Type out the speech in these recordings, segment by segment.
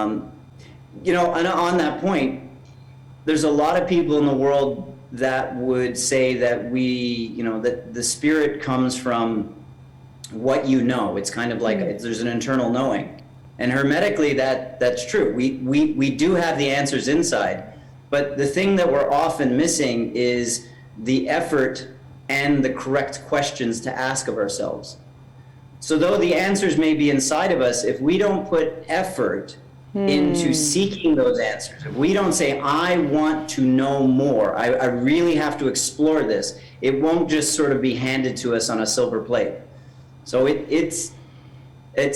And on that point, there's a lot of people in the world that would say that that the spirit comes from what you know. It's kind of like there's an internal knowing. And hermetically, that's true. We do have the answers inside, but the thing that we're often missing is the effort and the correct questions to ask of ourselves. So though the answers may be inside of us, if we don't put effort into seeking those answers, if we don't say, I want to know more, I really have to explore this, it won't just sort of be handed to us on a silver plate. So it's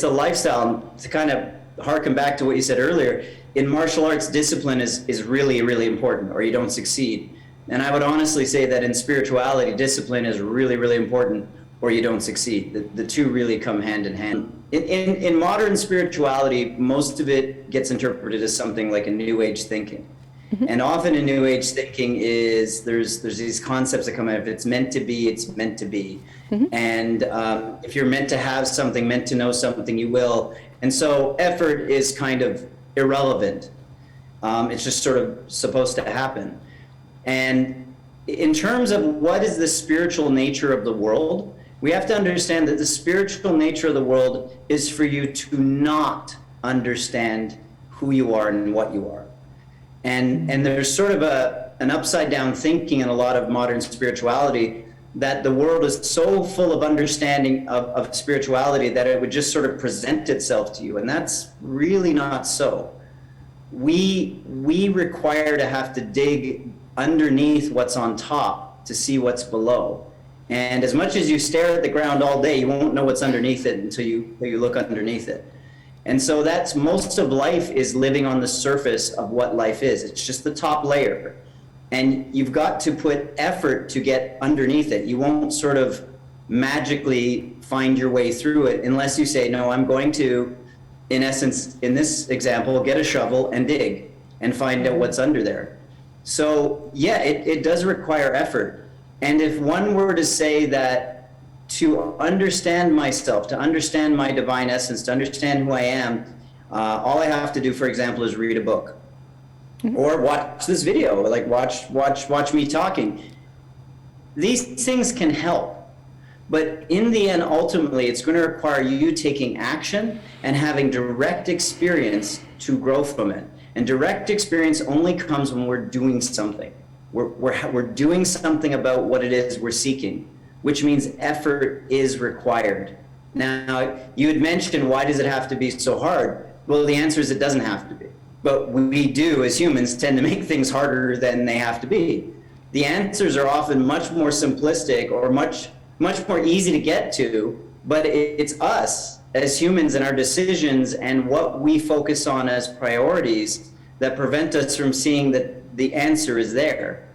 a lifestyle. To kind of harken back to what you said earlier, in martial arts, discipline is really, really important, or you don't succeed. And I would honestly say that in spirituality, discipline is really, really important, or you don't succeed. The two really come hand in hand. In modern spirituality, most of it gets interpreted as something like a New Age thinking. And often in New Age thinking there's these concepts that come out. If it's meant to be, it's meant to be. And if you're meant to have something, meant to know something, you will. And so effort is kind of irrelevant. It's just sort of supposed to happen. And in terms of what is the spiritual nature of the world, we have to understand that the spiritual nature of the world is for you to not understand who you are and what you are. And there's sort of an upside down thinking in a lot of modern spirituality that the world is so full of understanding of spirituality that it would just sort of present itself to you. And that's really not so. We require to have to dig underneath what's on top to see what's below. And as much as you stare at the ground all day, you won't know what's underneath it until you look underneath it. And so that's most of life, is living on the surface of what life is. It's just the top layer. And you've got to put effort to get underneath it. You won't sort of magically find your way through it unless you say, no, I'm going to, in essence, in this example, get a shovel and dig and find out what's under there. So yeah, it does require effort. And if one were to say that to understand myself, to understand my divine essence, to understand who I am, all I have to do, for example, is read a book or watch this video, or like watch me talking. These things can help, but in the end, ultimately, it's going to require you taking action and having direct experience to grow from it. And direct experience only comes when we're doing something. We're doing something about what it is we're seeking, which means effort is required. Now, you had mentioned, why does it have to be so hard? Well, the answer is it doesn't have to be. But we do, as humans, tend to make things harder than they have to be. The answers are often much more simplistic or much more easy to get to, but it's us as humans and our decisions and what we focus on as priorities that prevent us from seeing that the answer is there.